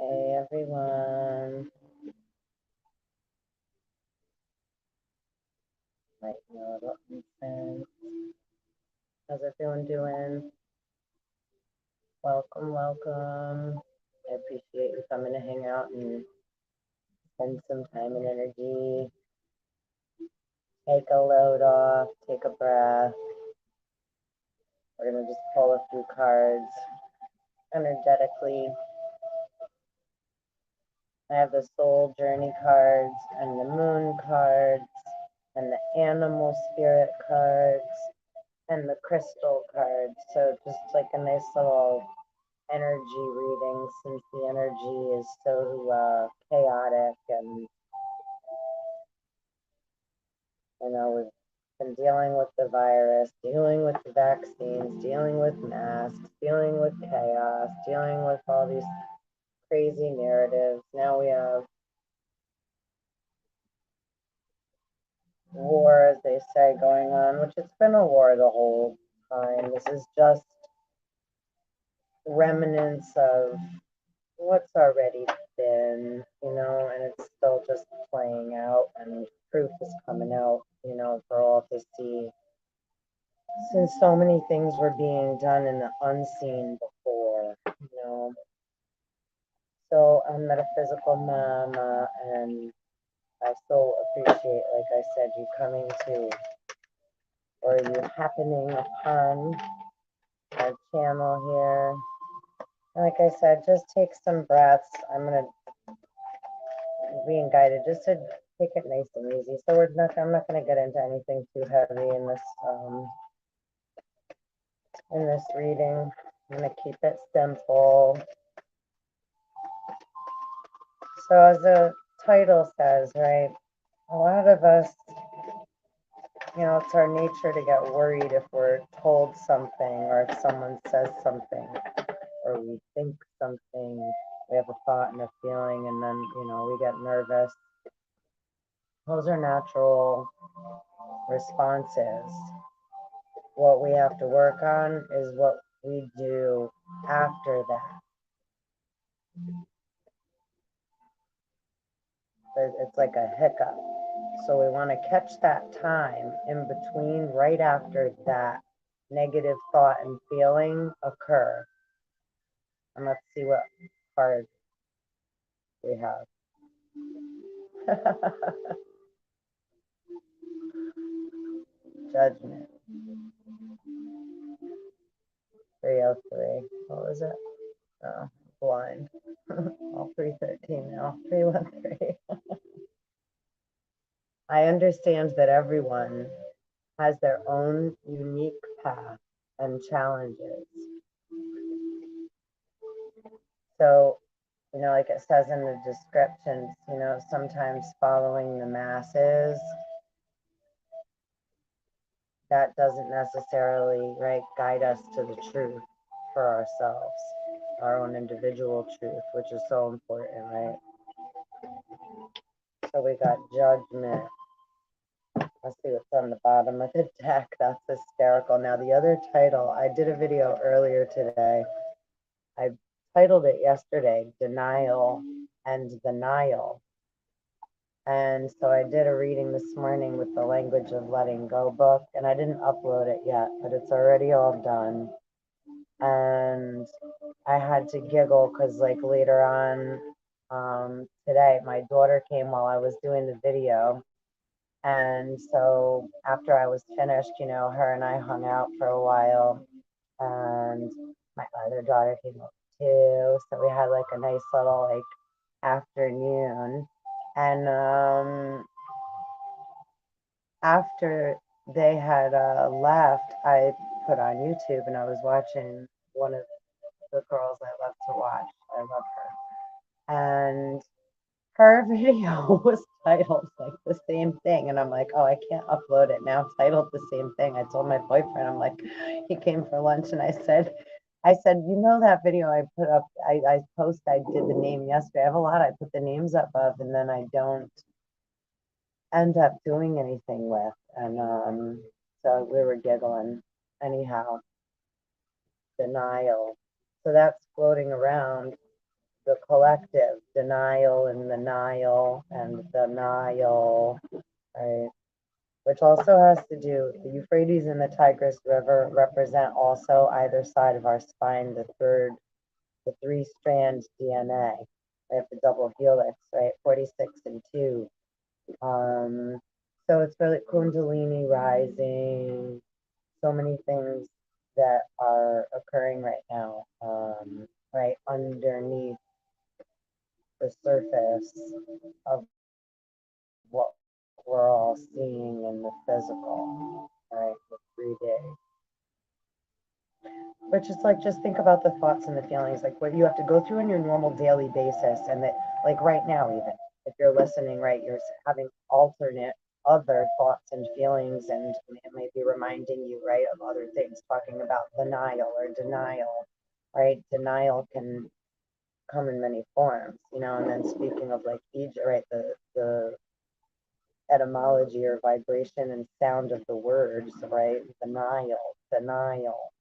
Hey everyone. Might be a little infant. How's everyone doing? Welcome, welcome. I appreciate you coming to hang out and spend some time and energy. Take a load off, take a breath. We're gonna just pull a few cards energetically. I have the soul journey cards and the moon cards and the animal spirit cards and the crystal cards. So just like a nice little energy reading, since the energy is so chaotic, and we've been dealing with the virus, dealing with the vaccines, dealing with masks, dealing with chaos, dealing with all these crazy narratives. Now we have war, as they say, going on, which it's been a war the whole time. This is just remnants of what's already been, and it's still just playing out, and proof is coming out, for all to see. Since so many things were being done in the unseen before, So I'm Metaphysical Mama, and I so appreciate, like I said, you coming to, or you happening upon our channel here. And like I said, just take some breaths. I'm going to being guided just to take it nice and easy. So I'm not going to get into anything too heavy in this reading. I'm going to keep it simple. So as the title says, right, a lot of us, it's our nature to get worried if we're told something, or if someone says something, or we think something, we have a thought and a feeling, and then, we get nervous. Those are natural responses. What we have to work on is what we do after that. It's like a hiccup. So we want to catch that time in between, right after that negative thought and feeling occur. And let's see what card we have. Judgment. 303. What was it? Oh, blind. All 313 now. 313. I understand that everyone has their own unique path and challenges. So, like it says in the descriptions, sometimes following the masses, that doesn't necessarily, right, guide us to the truth for ourselves, our own individual truth, which is so important, right? So we got judgment. Let's see what's on the bottom of the deck. That's hysterical. Now, the other title, I did a video earlier today. I titled it yesterday, Denial and the Nile. And so I did a reading this morning with the Language of Letting Go book, and I didn't upload it yet, but it's already all done. And I had to giggle because, like, later on today, my daughter came while I was doing the video. And so after I was finished, her and I hung out for a while, and my other daughter came up too. So we had like a nice little like afternoon. And after they had left, I put on YouTube and I was watching one of the girls I love to watch. I love her. And her video was titled like the same thing. And I'm like, oh, I can't upload it now. Titled the same thing. I told my boyfriend, I'm like, he came for lunch and I said, that video I put up, I did the name yesterday. I have a lot I put the names up of, and then I don't end up doing anything with. And so we were giggling. Anyhow, denial. So that's floating around the collective, denial and the Nile and the Nile, right? Which also has to do, the Euphrates and the Tigris River represent also either side of our spine, the three-strand DNA. We have the double helix, right? 46 and 2. So it's really Kundalini rising, so many things that are occurring right now, right underneath the surface of what we're all seeing in the physical, right? The 3D. But just like, just think about the thoughts and the feelings, like what you have to go through on your normal daily basis. And that, like right now, even if you're listening, right, you're having alternate other thoughts and feelings, and it may be reminding you, right, of other things, talking about denial or denial, right? Denial can come in many forms, you know, and then speaking of like Egypt, right, the etymology or vibration and sound of the words, right? Denial, denial.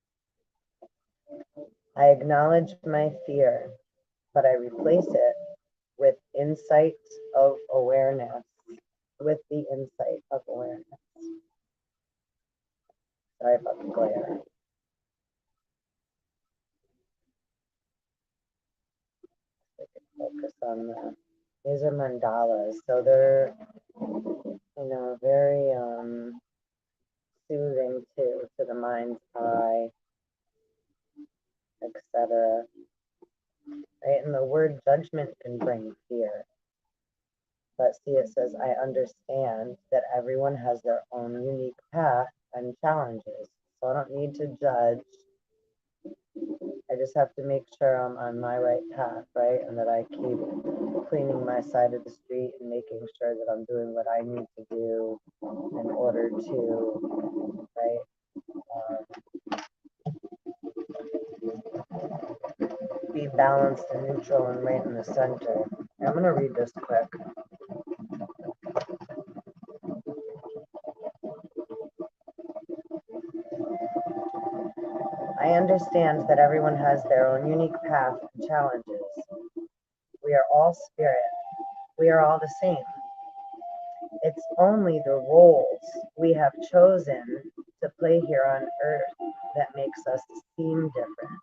I acknowledge my fear, but I replace it with insight of awareness, with the insight of awareness. Sorry about the glare. I can focus on the, these are mandalas, so they're, you know, very soothing too, to the mind's eye, etc. Right? And the word judgment can bring fear. But see, it says, I understand that everyone has their own unique path and challenges. So I don't need to judge. I just have to make sure I'm on my right path, right? And that I keep cleaning my side of the street and making sure that I'm doing what I need to do in order to, right? Be balanced and neutral and right in the center. I'm going to read this quick. I understand that everyone has their own unique path and challenges. We are all spirit. We are all the same. It's only the roles we have chosen to play here on earth that makes us seem different.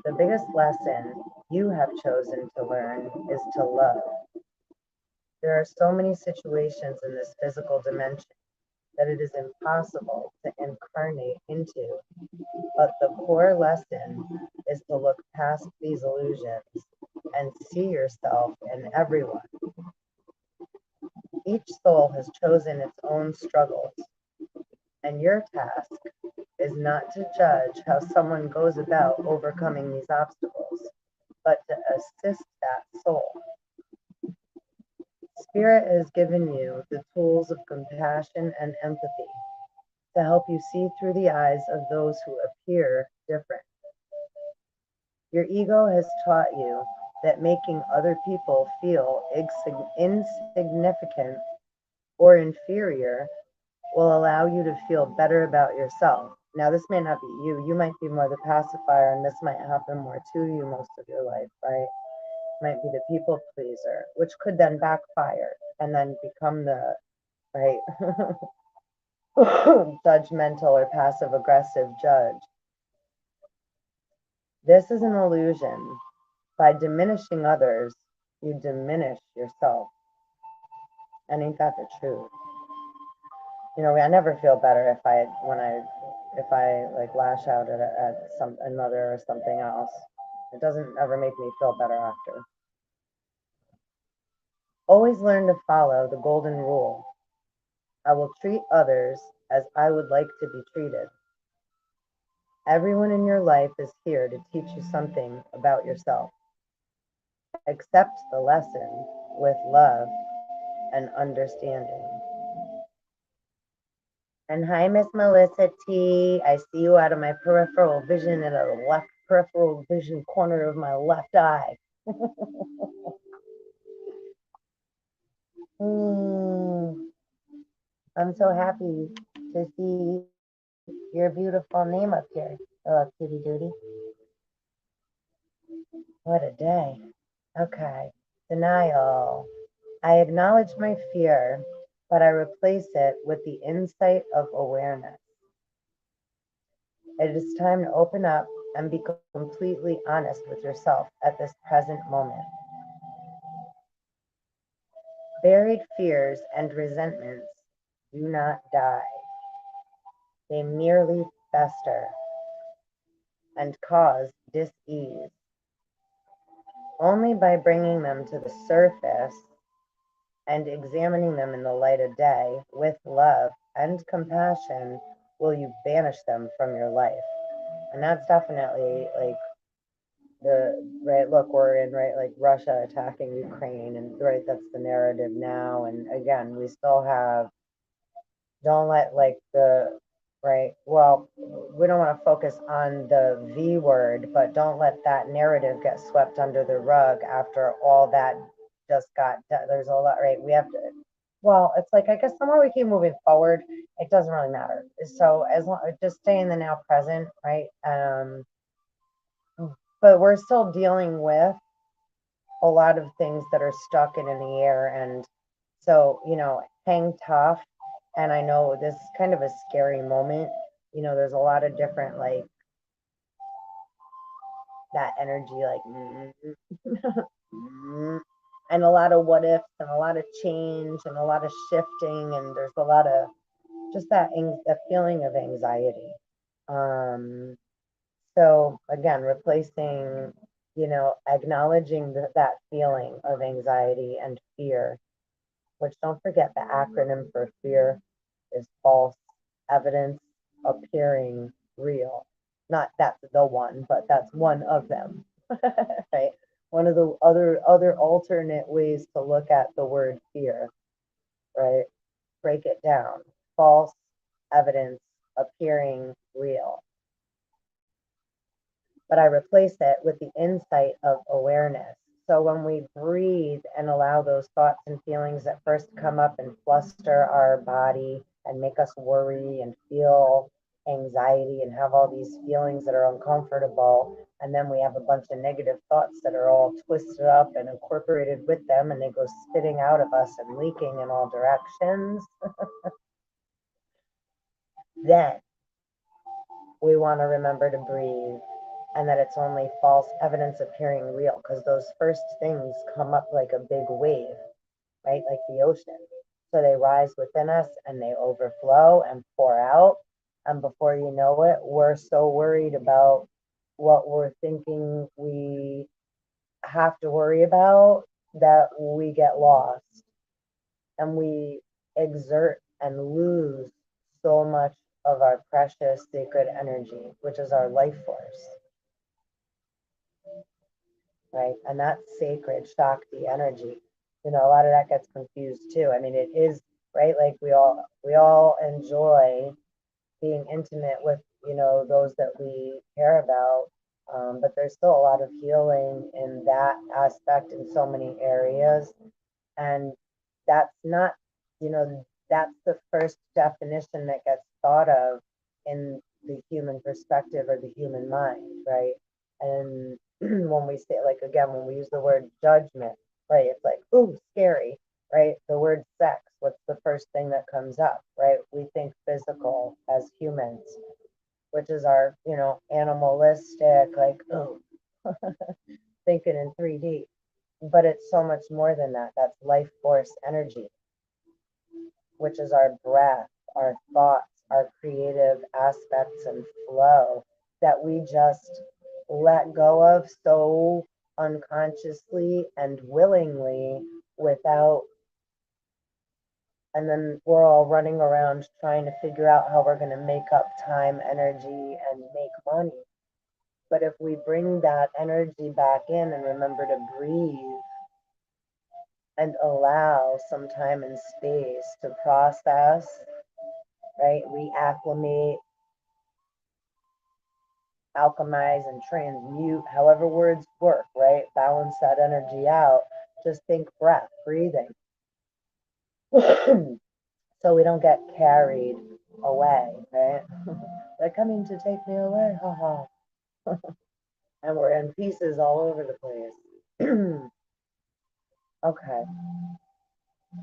The biggest lesson you have chosen to learn is to love. There are so many situations in this physical dimension that it is impossible to incarnate into, but the core lesson is to look past these illusions and see yourself in everyone. Each soul has chosen its own struggles, and your task is not to judge how someone goes about overcoming these obstacles, but to assist that soul. Spirit has given you the tools of compassion and empathy to help you see through the eyes of those who appear different. Your ego has taught you that making other people feel insignificant or inferior will allow you to feel better about yourself. Now, this may not be you. You might be more the pacifier, and this might happen more to you most of your life, right? Might be the people pleaser, which could then backfire and then become the, right, judgmental or passive aggressive judge. This is an illusion. By diminishing others, you diminish yourself. And ain't that the truth? You know, I never feel better if I like lash out at another or something else. It doesn't ever make me feel better after. Always learn to follow the golden rule. I will treat others as I would like to be treated. Everyone in your life is here to teach you something about yourself. Accept the lesson with love and understanding. And hi, Miss Melissa T. I see you out of my peripheral vision in the left peripheral vision corner of my left eye. I'm so happy to see your beautiful name up here. Hello, Kitty Duty. What a day. Okay. Denial. I acknowledge my fear, but I replace it with the insight of awareness. It is time to open up and be completely honest with yourself at this present moment. Buried fears and resentments do not die. They merely fester and cause dis-ease. Only by bringing them to the surface and examining them in the light of day with love and compassion will you banish them from your life. And that's definitely like the right look we're in, right? Like Russia attacking Ukraine, and right, that's the narrative now. And again, we still have, don't let like the right, well, we don't want to focus on the V word, but don't let that narrative get swept under the rug after all that just got done. There's a lot, right? We have to, well, it's like, I guess the more we keep moving forward, it doesn't really matter. So as long, just stay in the now present, right? But we're still dealing with a lot of things that are stuck and in the air. And so, hang tough. And I know this is kind of a scary moment. There's a lot of different, like, that energy, like, and a lot of what ifs and a lot of change and a lot of shifting. And there's a lot of just that feeling of anxiety. So again, replacing, acknowledging that feeling of anxiety and fear, which, don't forget, the acronym for fear is false evidence appearing real. Not that's the one, but that's one of them. Right? One of the other alternate ways to look at the word fear, right? Break it down. False evidence appearing real. But I replace it with the insight of awareness. So when we breathe and allow those thoughts and feelings that first come up and fluster our body and make us worry and feel anxiety and have all these feelings that are uncomfortable, and then we have a bunch of negative thoughts that are all twisted up and incorporated with them, and they go spitting out of us and leaking in all directions, then we want to remember to breathe, and that it's only false evidence appearing real, because those first things come up like a big wave, right? Like the ocean. So they rise within us and they overflow and pour out. And before you know it, we're so worried about what we're thinking we have to worry about that we get lost and we exert and lose so much of our precious sacred energy, which is our life force, right? And that's sacred Shakti energy. A lot of that gets confused too. I mean, it is, right? Like we all enjoy being intimate with, those that we care about. But there's still a lot of healing in that aspect in so many areas. And that's not, that's the first definition that gets thought of in the human perspective or the human mind, right? And when we say, like, again, when we use the word judgment, right, it's like, ooh, scary, right? The word sex, what's the first thing that comes up, right? We think physical as humans, which is our, animalistic, like, ooh, thinking in 3D. But it's so much more than that. That's life force energy, which is our breath, our thoughts, our creative aspects and flow that we just let go of so unconsciously and willingly without. And then we're all running around trying to figure out how we're going to make up time, energy, and make money. But if we bring that energy back in and remember to breathe and allow some time and space to process, right? Reacclimate, alchemize, and transmute, however words work, right? Balance that energy out. Just think breath, breathing. So we don't get carried away, right? They're coming to take me away, haha. and we're in pieces all over the place. Okay.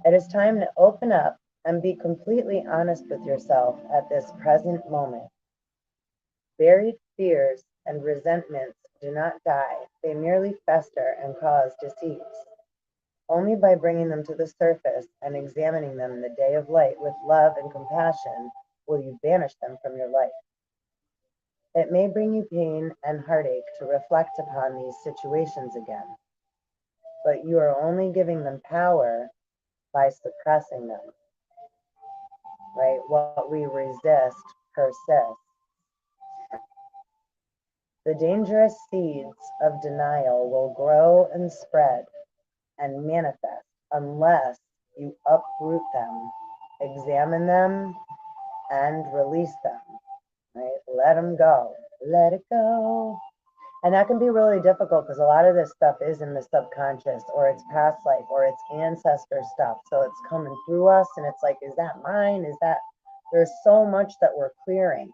It is time to open up and be completely honest with yourself at this present moment. Buried fears and resentments do not die, they merely fester and cause deceits. Only by bringing them to the surface and examining them in the day of light with love and compassion will you banish them from your life. It may bring you pain and heartache to reflect upon these situations again, but you are only giving them power by suppressing them, right? What we resist persists. The dangerous seeds of denial will grow and spread and manifest unless you uproot them, examine them, and release them, right? Let them go. Let it go. And that can be really difficult because a lot of this stuff is in the subconscious or it's past life or it's ancestor stuff. So it's coming through us and it's like, is that mine? Is that, there's so much that we're clearing.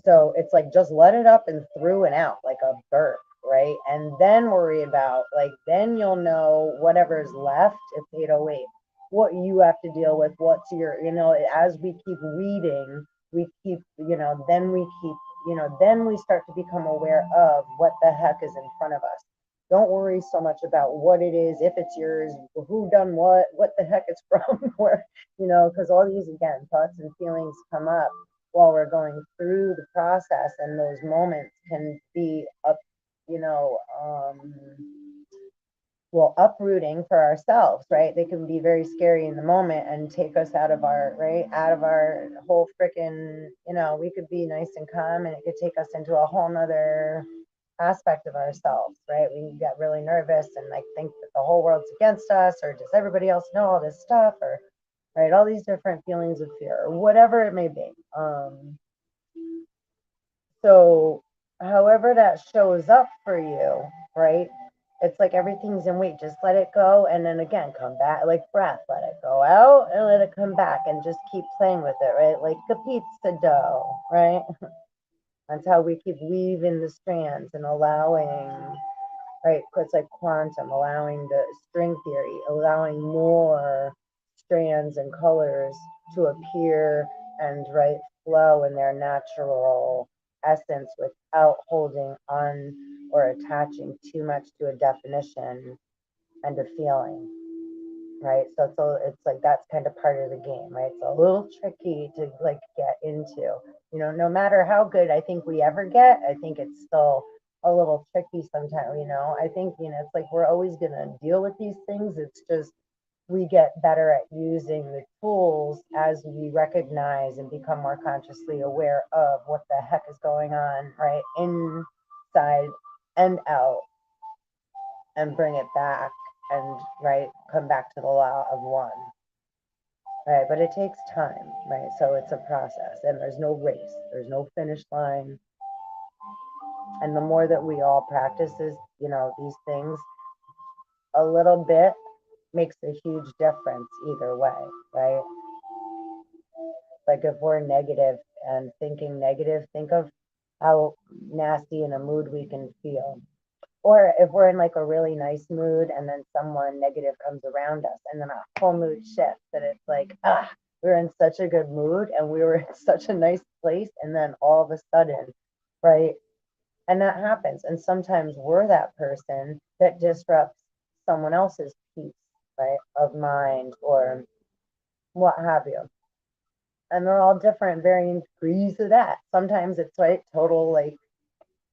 So it's like, just let it up and through and out like a birth, right? And then worry about, like, then you'll know whatever's left, if 808, what you have to deal with, what's your, as we keep weeding, we keep, then we keep, then we start to become aware of what the heck is in front of us. Don't worry so much about what it is, if it's yours, who done what the heck it's from, where, because all these, again, thoughts and feelings come up while we're going through the process, and those moments can be up, you know, um, well, uprooting for ourselves, right? They can be very scary in the moment and take us out of our, right, out of our whole freaking, we could be nice and calm and it could take us into a whole nother aspect of ourselves, right? We get really nervous and like think that the whole world's against us, or does everybody else know all this stuff, or, right, all these different feelings of fear or whatever it may be. So however that shows up for you, right? It's like everything's in wait, just let it go. And then again, come back, like breath, let it go out and let it come back and just keep playing with it, right? Like the pizza dough, right? That's how we keep weaving the strands and allowing, right? It's like quantum, allowing the string theory, allowing more strands and colors to appear and, right, flow in their natural essence without holding on or attaching too much to a definition and a feeling, right? So it's like that's kind of part of the game, right? It's a little tricky to like get into, no matter how good I think we ever get, I think it's still a little tricky sometimes, I think, it's like we're always going to deal with these things. It's just we get better at using the tools as we recognize and become more consciously aware of what the heck is going on, right, inside and out, and bring it back and, right, come back to the law of one, right? But it takes time, right? So it's a process and there's no race, there's no finish line. And the more that we all practices, these things a little bit makes a huge difference either way, right? Like if we're negative and thinking negative, think of how nasty in a mood we can feel. Or if we're in like a really nice mood and then someone negative comes around us and then our whole mood shifts, and it's like, we're in such a good mood and we were in such a nice place, and then all of a sudden, right? And that happens. And sometimes we're that person that disrupts someone else's peace, right, of mind or what have you. And they're all different, varying degrees of that. Sometimes it's like total, like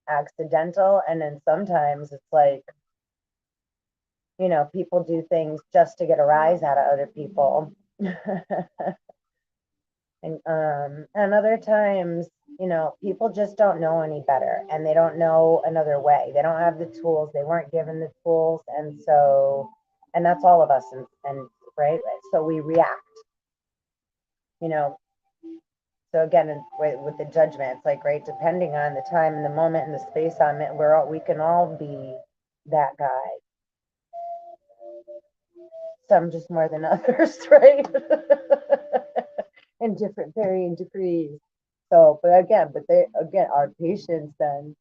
accidental. And then sometimes it's like, people do things just to get a rise out of other people. And other times, people just don't know any better and they don't know another way. They don't have the tools. They weren't given the tools. And so, and that's all of us. And right. So we react, you know, so again, with the judgment, it's like, right, depending on the time and the moment and the space I'm in, we can all be that guy. Some just more than others, right? In different varying degrees. So, but they again, our patience then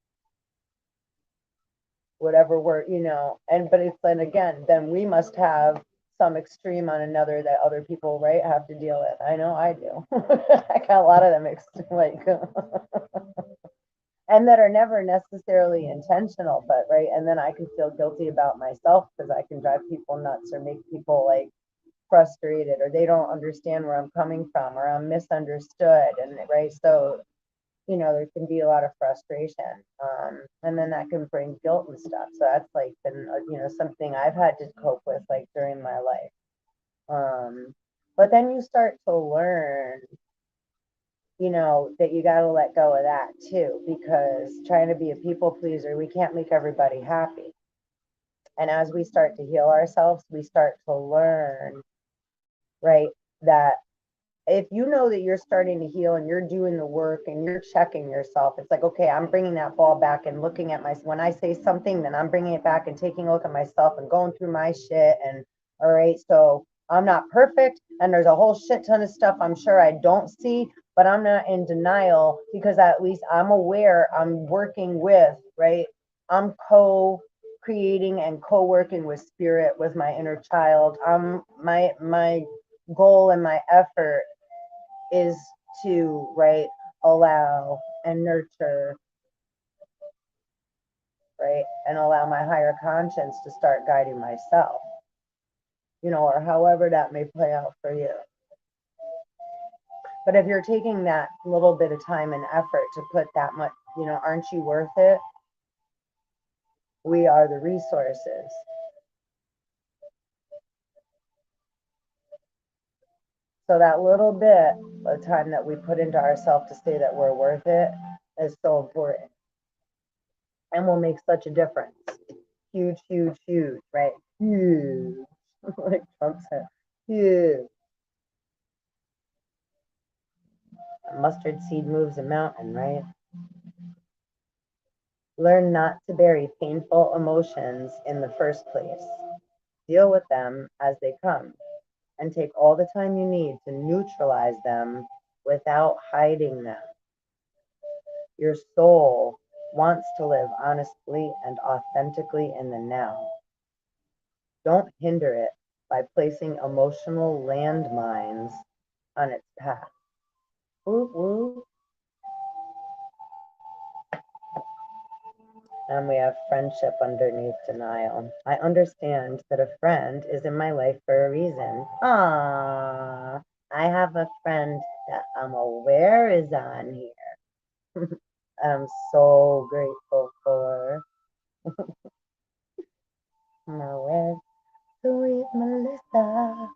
whatever we're, but it's then again, then we must have some extreme on another that other people, right, have to deal with. I know I do. I got a lot of them, like, and that are never necessarily intentional, but right. And then I can feel guilty about myself because I can drive people nuts or make people like frustrated, or they don't understand where I'm coming from, or I'm misunderstood. And right. So, there can be a lot of frustration. And then that can bring guilt and stuff. So that's like been, something I've had to cope with like during my life. But then you start to learn, that you got to let go of that too, because trying to be a people pleaser, we can't make everybody happy. And as we start to heal ourselves, we start to learn, right, that if you know that you're starting to heal and you're doing the work and you're checking yourself, it's like, okay, I'm bringing that ball back and looking at when I say something, then I'm bringing it back and taking a look at myself and going through my shit. And all right, so I'm not perfect. And there's a whole shit ton of stuff I'm sure I don't see, but I'm not in denial because at least I'm aware I'm working with, right? I'm creating and co-working with spirit, with my inner child. My goal and my effort is to, right, allow and nurture, right, and allow my higher conscience to start guiding myself, or however that may play out for you. But if you're taking that little bit of time and effort to put that much, aren't you worth it? We are the resources. So that little bit of time that we put into ourselves to say that we're worth it is so important and will make such a difference. Huge, huge, huge, right? Huge. Like Trump said, huge. A mustard seed moves a mountain, right? Learn not to bury painful emotions in the first place. Deal with them as they come and take all the time you need to neutralize them without hiding them. Your soul wants to live honestly and authentically in the now. Don't hinder it by placing emotional landmines on its path. Woo woo. And we have friendship underneath denial. I understand that a friend is in my life for a reason. Ah, I have a friend that I'm aware is on here. I'm so grateful for. Now, where's sweet Melissa?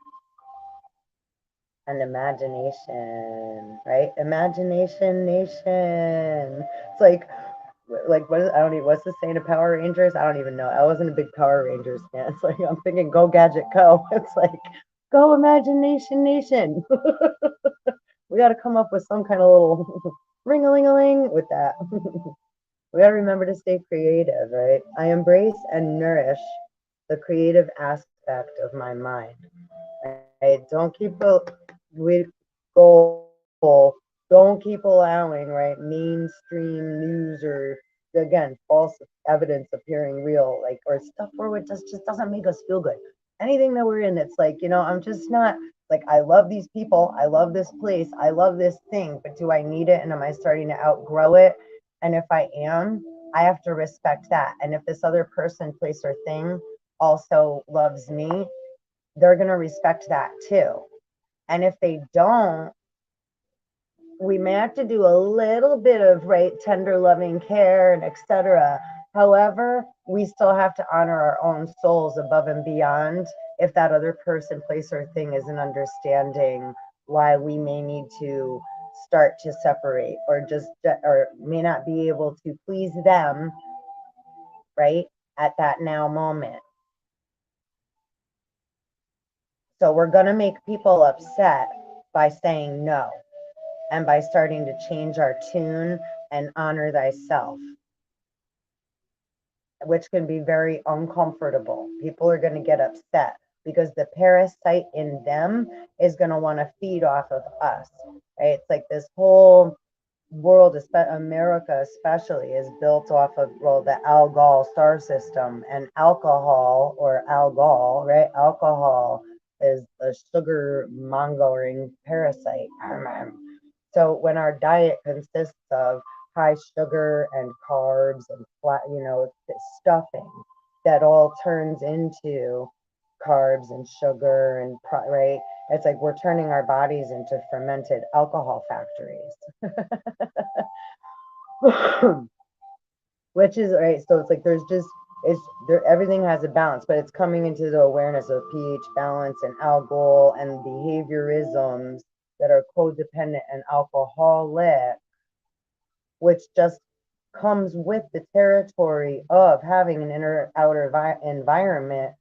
And imagination, right? Imagination nation. It's like what is, I don't even, what's the saying of Power Rangers? I don't even know. I wasn't a big Power Rangers fan. It's like I'm thinking go Gadget Co. It's like go Imagination Nation. We got to come up with some kind of little ring-a-ling-a-ling with that. We got to remember to stay creative, right? I embrace and nourish the creative aspect of my mind. Right? Don't keep we goal. Don't keep allowing, right, mainstream news or again false evidence appearing real, like, or stuff where it just doesn't make us feel good. Anything that we're in, it's like, I'm just not like, I love these people, I love this place, I love this thing, but do I need it? And am I starting to outgrow it? And if I am, I have to respect that. And if this other person, place, or thing also loves me, they're going to respect that too. And if they don't, we may have to do a little bit of, right, tender loving care and etc. However, we still have to honor our own souls above and beyond if that other person, place, or thing isn't understanding why we may need to start to separate, or may not be able to please them, right, at that now moment. So we're going to make people upset by saying no and by starting to change our tune and honor thyself, which can be very uncomfortable. People are going to get upset because the parasite in them is going to want to feed off of us, right? It's like this whole world, America especially, is built off of, well, the algol star system, and alcohol, or algol, right? Alcohol is a sugar mongering parasite. So when our diet consists of high sugar and carbs and flat, stuffing, that all turns into carbs and sugar and right. It's like we're turning our bodies into fermented alcohol factories. Which is right. So it's like there's just, it's there, everything has a balance, but it's coming into the awareness of pH balance and alcohol and behaviorisms that are codependent and alcoholic, which just comes with the territory of having an inner outer environment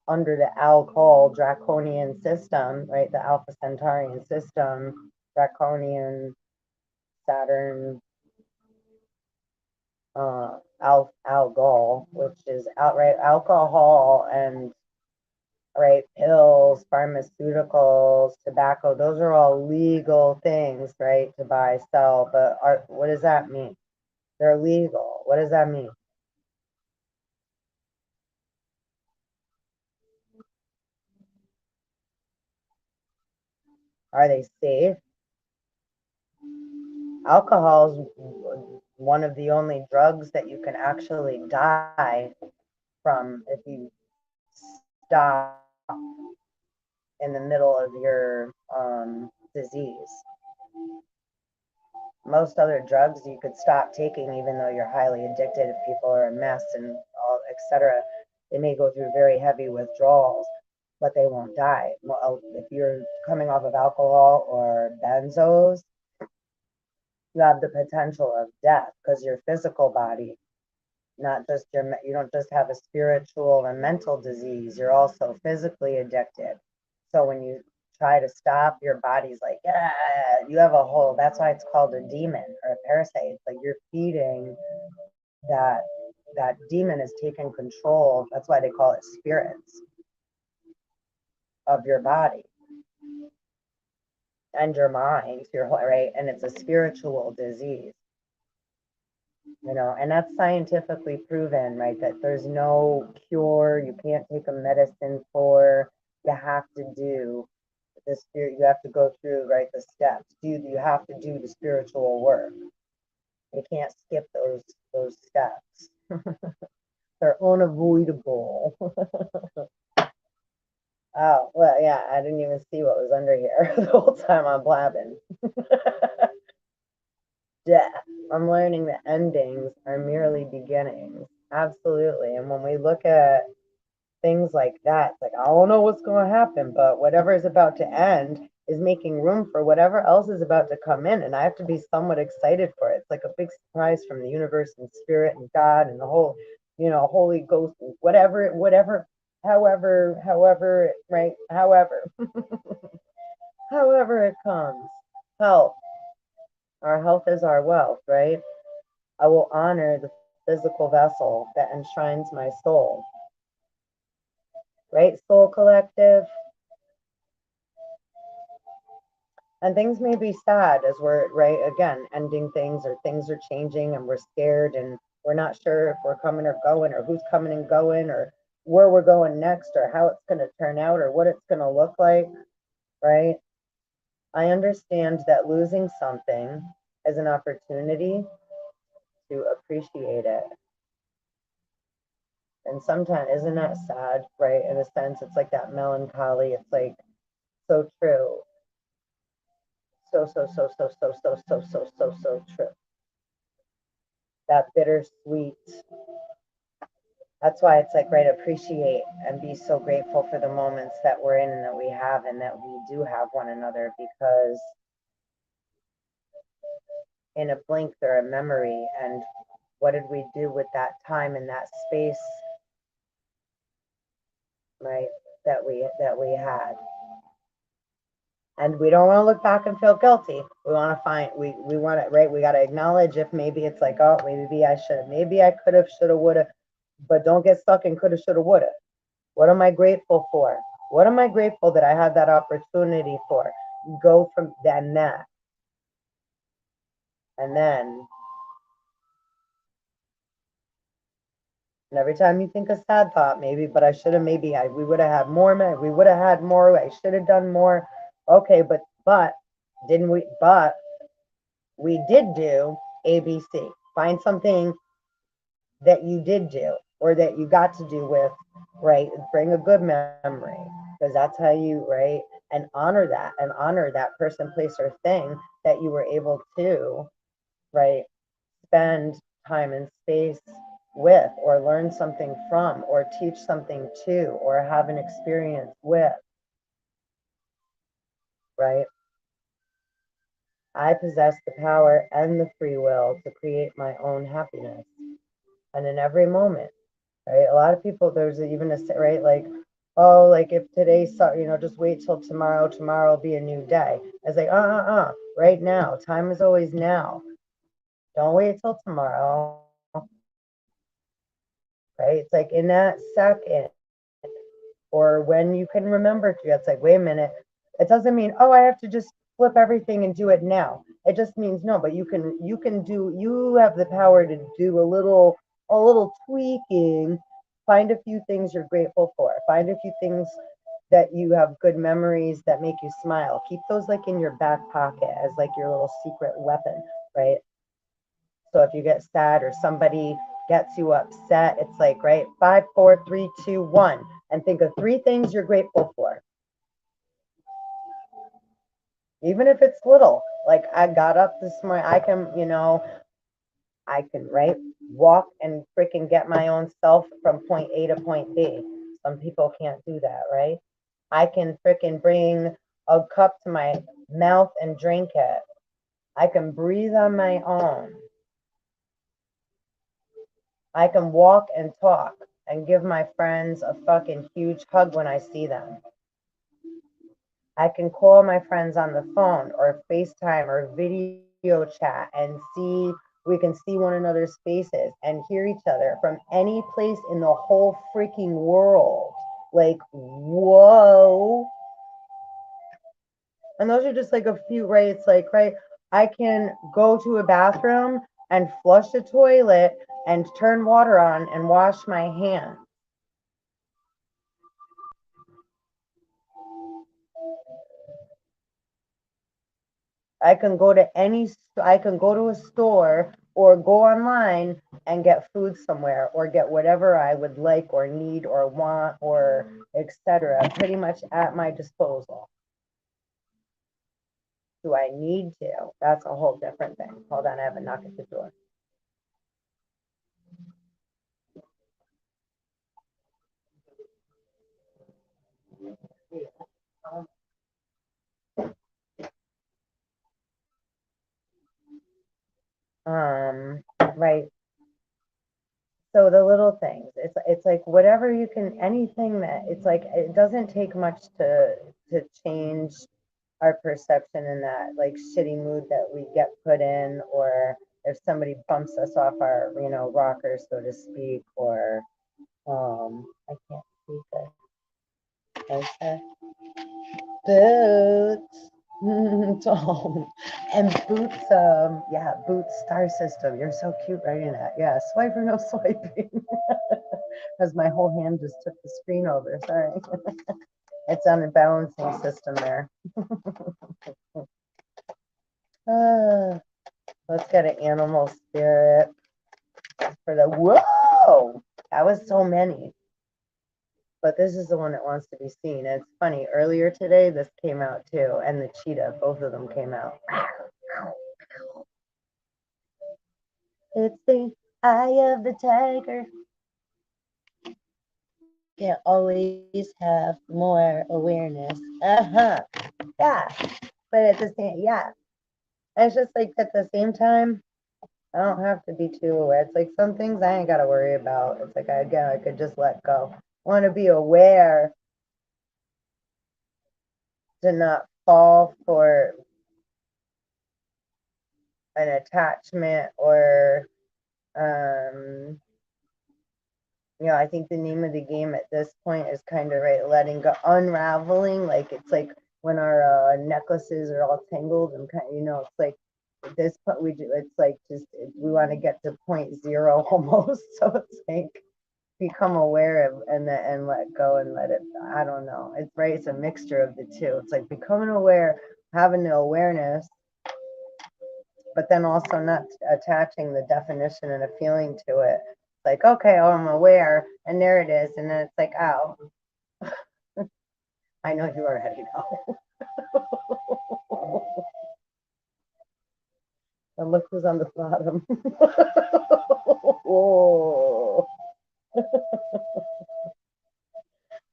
under the alcohol draconian system, right? The Alpha Centaurian system, draconian, Saturn, alcohol, which is outright alcohol, and right, pills, pharmaceuticals, tobacco. Those are all legal things, right, to buy, sell. But what does that mean? They're legal. What does that mean? Are they safe? Alcohol is one of the only drugs that you can actually die from if you stop in the middle of your disease. Most other drugs you could stop taking even though you're highly addicted. If people are a mess and all, etc., they may go through very heavy withdrawals, but they won't die. Well, if you're coming off of alcohol or benzos, you have the potential of death because your physical body, not just you don't just have a spiritual and mental disease, you're also physically addicted. So when you try to stop, your body's like, yeah, you have a whole, that's why it's called a demon or a parasite. It's like you're feeding that, that demon is taking control. That's why they call it spirits of your body and your mind, your whole, right? And it's a spiritual disease. And that's scientifically proven, right? That there's no cure. You can't take a medicine for. You have to do the spirit. You have to go through, right, the steps. You have to do the spiritual work. You can't skip those steps. They're unavoidable. Oh well, yeah. I didn't even see what was under here the whole time I'm blabbing. Death. I'm learning that endings are merely beginnings. Absolutely. And when we look at things like that, it's like, I don't know what's going to happen, but whatever is about to end is making room for whatever else is about to come in. And I have to be somewhat excited for it. It's like a big surprise from the universe and spirit and God and the whole, Holy Ghost, however, right? However it comes. Health. Our health is our wealth, right? I will honor the physical vessel that enshrines my soul. Right, Soul Collective? And things may be sad as we're, right, again, ending things, or things are changing and we're scared and we're not sure if we're coming or going, or who's coming and going, or where we're going next, or how it's going to turn out, or what it's going to look like, right? I understand that losing something is an opportunity to appreciate it. And sometimes, isn't that sad, right? In a sense, it's like that melancholy. It's like so true. So true. That bittersweet. That's why it's like, right, appreciate and be so grateful for the moments that we're in and that we have and that we do have one another, because in a blink they're a memory. And what did we do with that time and that space, right, that we had? And we don't want to look back and feel guilty. We want to we want to, right, we got to acknowledge if maybe it's like, oh, maybe I should, maybe I could have, should have, would have, but don't get stuck in could have, should have, would have. What am I grateful for? What am I grateful that I had that opportunity for? Go from then that. And then, and every time you think a sad thought, maybe, but I should have, maybe we would have had more, we would have had more, I should have done more. Okay, but, didn't we, but we did do ABC. Find something that you did do or that you got to do with, right? Bring a good memory because that's how you, right? And honor that person, place, or thing that you were able to, right? Spend time and space with, or learn something from, or teach something to, or have an experience with, right? I possess the power and the free will to create my own happiness. And in every moment, right? A lot of people, there's even a, right, like, oh, like if today's, just wait till tomorrow, tomorrow will be a new day. It's like, right now. Time is always now. Don't wait till tomorrow, right? It's like in that second, or when you can remember to, it's like, wait a minute. It doesn't mean, oh, I have to just flip everything and do it now. It just means no, but you have the power to do a little tweaking. Find a few things you're grateful for. Find a few things that you have good memories that make you smile. Keep those like in your back pocket as like your little secret weapon, right? So if you get sad or somebody gets you upset, it's like, right, 5, 4, 3, 2, 1, and think of 3 things you're grateful for. Even if it's little, like I got up this morning, I can, right, walk and freaking get my own self from point A to point B. Some people can't do that, right? I can freaking bring a cup to my mouth and drink it. I can breathe on my own. I can walk and talk and give my friends a fucking huge hug when I see them. I can call my friends on the phone or FaceTime or video chat and we can see one another's faces and hear each other from any place in the whole freaking world. Like, whoa. And those are just like a few, right? It's like, right, I can go to a bathroom and flush a toilet and turn water on and wash my hands. I can go to a store or go online and get food somewhere or get whatever I would like or need or want or etc. Pretty much at my disposal. Do I need to? That's a whole different thing. Hold on, I have a knock at the door. Right. So the little things, it's like whatever you can, anything that it's like it doesn't take much to change our perception in that like shitty mood that we get put in, or if somebody bumps us off our rocker, so to speak, or I can't speak it. Okay. Boots. So, and Boots, yeah, Boots star system. You're so cute writing that. Yeah, swipe or no swiping. Because my whole hand just took the screen over. Sorry. It's on a balancing system there. Let's get an animal spirit for the whoa. That was so many. But this is the one that wants to be seen. And it's funny. Earlier today, this came out too, and the cheetah. Both of them came out. It's the eye of the tiger. Can always have more awareness. Yeah. But at the same, yeah. It's just like at the same time, I don't have to be too aware. It's like some things I ain't got to worry about. It's like, I could just let go. I want to be aware to not fall for an attachment or, I think the name of the game at this point is kind of right, letting go, unraveling. Like it's like when our necklaces are all tangled and kind of, it's like this we do, it's like just we want to get to point zero almost. So it's like become aware of and let go and let it. I don't know. It's right. It's a mixture of the two. It's like becoming aware, having the awareness, but then also not attaching the definition and a feeling to it. It's like, okay, oh, I'm aware, and there it is, and then it's like, oh, I know you already know. And look who's on the bottom. Whoa.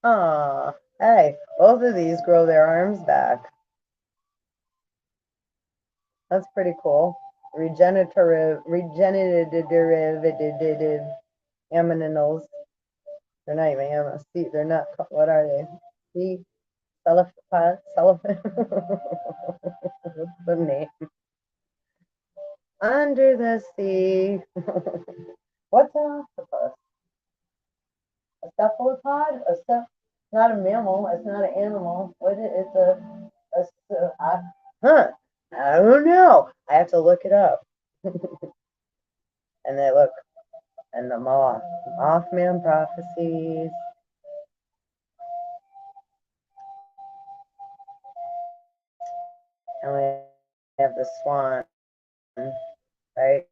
Aw, hey, both of these grow their arms back. That's pretty cool. Regenerative aminals. They're not even aminals. See, they're not. What are they? See, cellophane. What's the name? Under the sea. What's an octopus? A cephalopod? Not a mammal. It's not an animal. What is it? It's huh? I don't know. I have to look it up. And they look, and the Mothman prophecies. And we have the swan, right?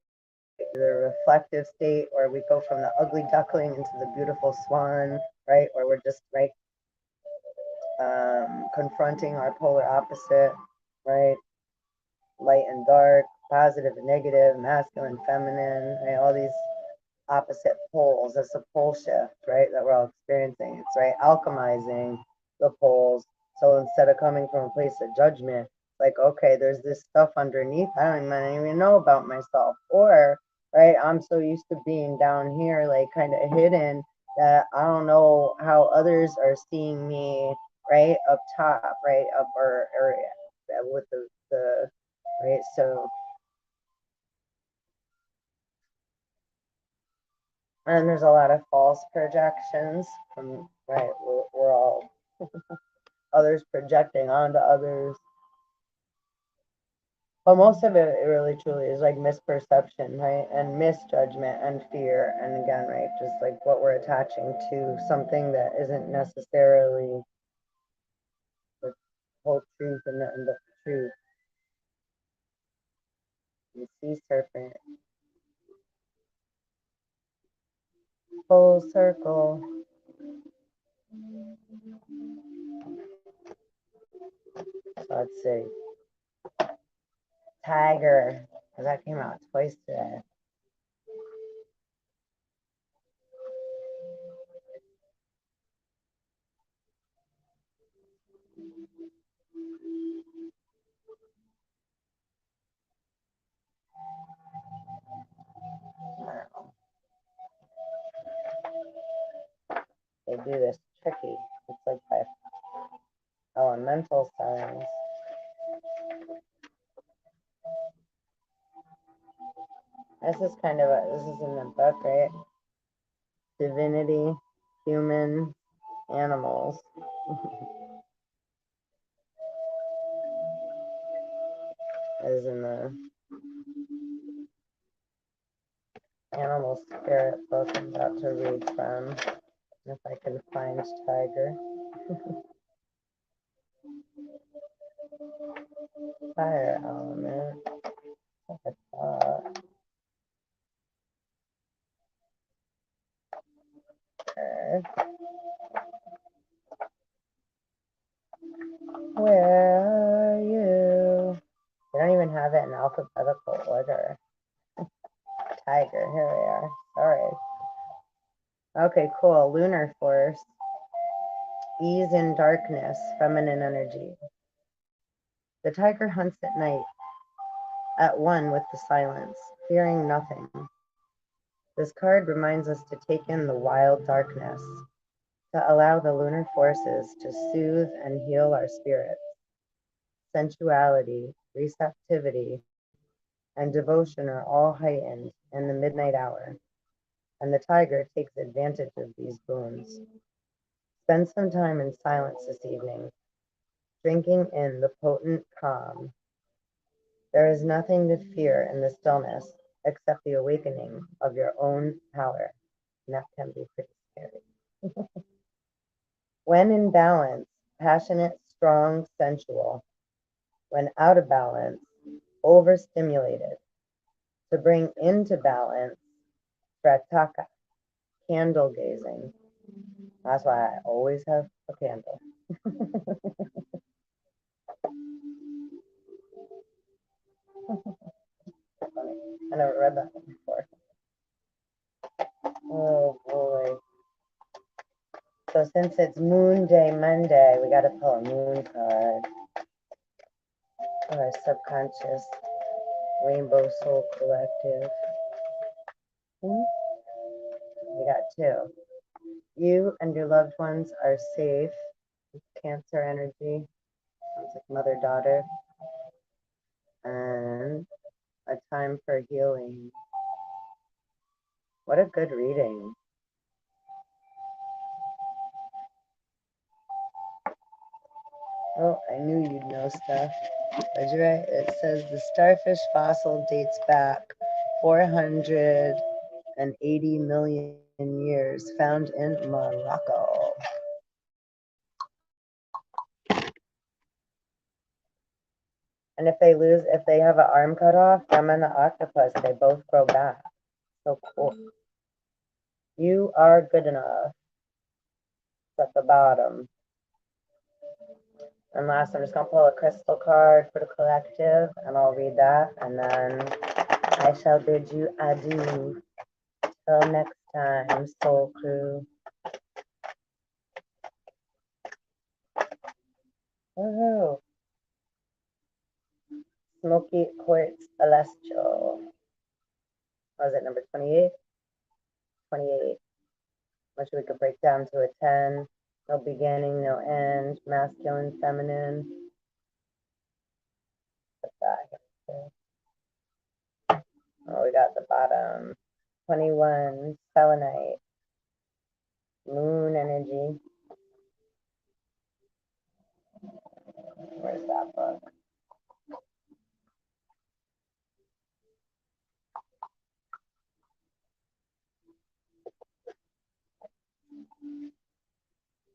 The reflective state where we go from the ugly duckling into the beautiful swan, right? Where we're just right confronting our polar opposite, right? Light and dark, positive and negative, masculine, feminine, right? All these opposite poles. That's a pole shift, right? That we're all experiencing. It's right alchemizing the poles. So instead of coming from a place of judgment, like, okay, there's this stuff underneath. I don't even know about myself. Or, right, I'm so used to being down here, like kind of hidden, that I don't know how others are seeing me, right, up top, right, up or with the right. So, and there's a lot of false projections from, right, we're all others projecting onto others. But most of it, it really truly is like misperception, right? And misjudgment and fear. And again, right, just like what we're attaching to something that isn't necessarily the whole truth and the truth. You sea serpent, full circle. So let's see. Tiger, because that came out twice today. They do this tricky. It's like by elemental signs. This is kind of this is in the book, right? Divinity, human, animals. Is in the animal spirit book I'm about to read from. If I can find tiger. Fire element. Earth. Where are you? They don't even have it in alphabetical order. Tiger, here we are. Sorry. Okay, cool. Lunar force. Ease in darkness, feminine energy. The tiger hunts at night, at one with the silence, fearing nothing. This card reminds us to take in the wild darkness, to allow the lunar forces to soothe and heal our spirits. Sensuality, receptivity, and devotion are all heightened in the midnight hour, and the tiger takes advantage of these boons. Spend some time in silence this evening, drinking in the potent calm. There is nothing to fear in the stillness except the awakening of your own power. And that can be pretty scary. When in balance, passionate, strong, sensual. When out of balance, overstimulated. To bring into balance, prataka, candle gazing. That's why I always have a candle. Funny. I never read that one before. Oh boy. So since it's Moon Day Monday, we got to pull a moon card. Our subconscious Rainbow Soul Collective. We got two. You and your loved ones are safe. Cancer energy. Sounds like mother-daughter. And a time for healing. What a good reading. Oh, I knew you'd know stuff. Was you right? It says the starfish fossil dates back 480 million years, found in Morocco. And if they have an arm cut off, them and the octopus, they both grow back. So cool. You are good enough. It's at the bottom. And last, I'm just going to pull a crystal card for the collective, and I'll read that, and then I shall bid you adieu. Till next time, Soul Crew. Woohoo. Smoky Quartz Celestial. What was it, number 28? 28. Which we could break down to a 10. No beginning, no end. Masculine, feminine. Put that here. Oh, we got the bottom. 21. Selenite. Moon energy. Where's that book?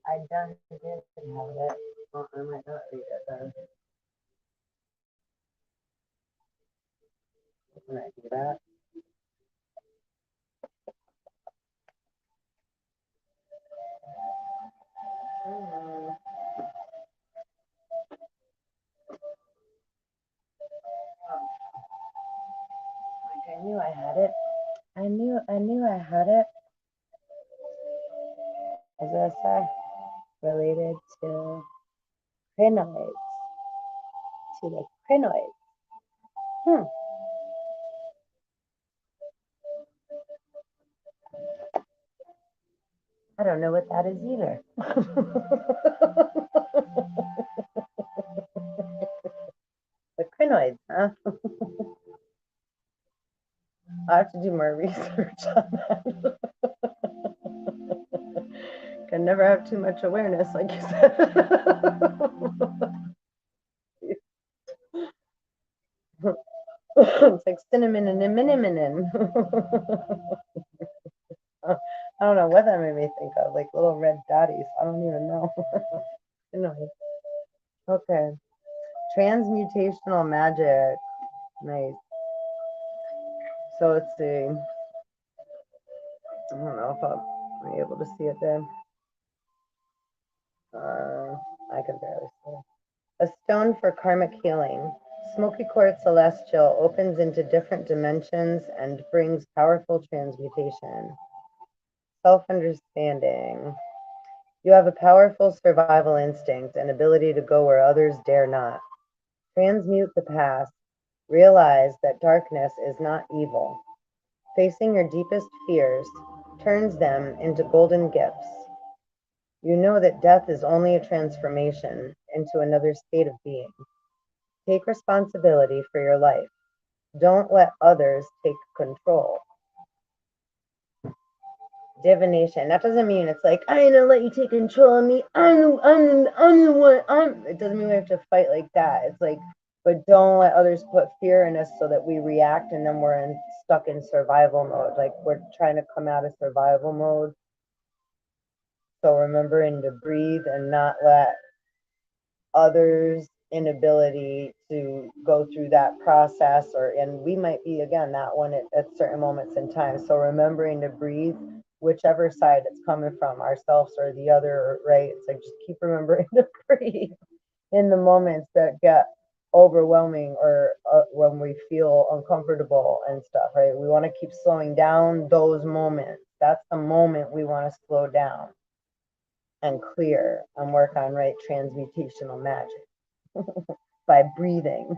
I done did have it. Oh, I might not read it then. Can I do that? Like I knew I had it. I knew I had it. As I say, related to crinoids. To the crinoids. I don't know what that is either. The crinoids, huh? I have to do more research on that. Can never have too much awareness, like you said. It's like cinnamon and miniminin. I don't know what that made me think of, like little red dotties. I don't even know. Anyway. Okay. Transmutational magic. Nice. So let's see. I don't know if I'll be able to see it there. I can barely see it. A stone for karmic healing. Smoky quartz celestial opens into different dimensions and brings powerful transmutation. Self-understanding. You have a powerful survival instinct and ability to go where others dare not. Transmute the past. Realize that darkness is not evil. Facing your deepest fears turns them into golden gifts. You know that death is only a transformation into another state of being. Take responsibility for your life. Don't let others take control. Divination. That doesn't mean it's like, I ain't gonna let you take control of me. I'm the one. It doesn't mean we have to fight like that. It's like but don't let others put fear in us so that we react and then we're stuck in survival mode. Like we're trying to come out of survival mode. So remembering to breathe and not let others' inability to go through that process, or and we might be again that one at certain moments in time. So remembering to breathe, whichever side it's coming from, ourselves or the other, right? It's like just keep remembering to breathe in the moments that get overwhelming, or when we feel uncomfortable and stuff, right? We want to keep slowing down those moments. That's the moment we want to slow down and clear and work on, right, transmutational magic by breathing,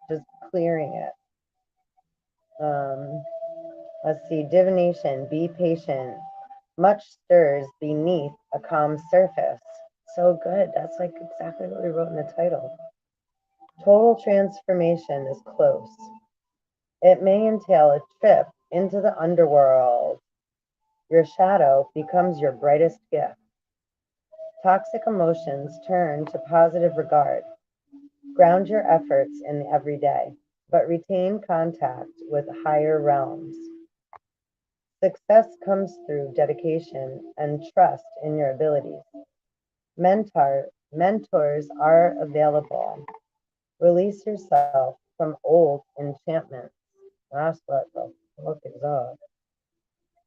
just clearing it. Let's see, divination, be patient. Much stirs beneath a calm surface. So good. That's like exactly what we wrote in the title. Total transformation is close. It may entail a trip into the underworld. Your shadow becomes your brightest gift. Toxic emotions turn to positive regard. Ground your efforts in the everyday, but retain contact with higher realms. Success comes through dedication and trust in your abilities. Mentors are available. Release yourself from old enchantments. That's what the fuck is up.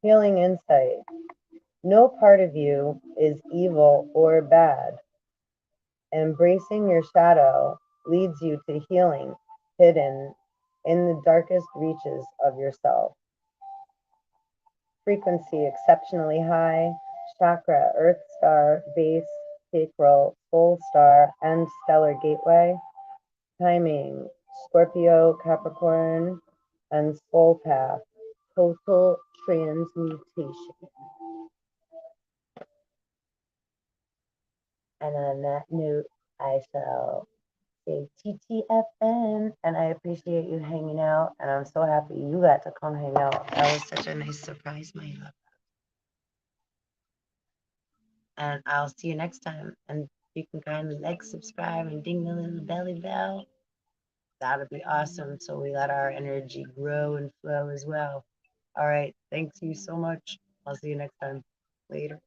Healing insight. No part of you is evil or bad. Embracing your shadow leads you to healing hidden in the darkest reaches of yourself. Frequency exceptionally high. Chakra, Earth Star, Base, Sacral, Soul Star, and Stellar Gateway. Timing, Scorpio, Capricorn, and Soul Path. Total transmutation. And on that note, I shall say TTFN, and I appreciate you hanging out, and I'm so happy you got to come hang out. That was such a nice surprise, my love. And I'll see you next time. And you can kindly like, subscribe, and ding the little belly bell. That would be awesome. So we let our energy grow and flow as well. All right. Thanks you so much. I'll see you next time. Later.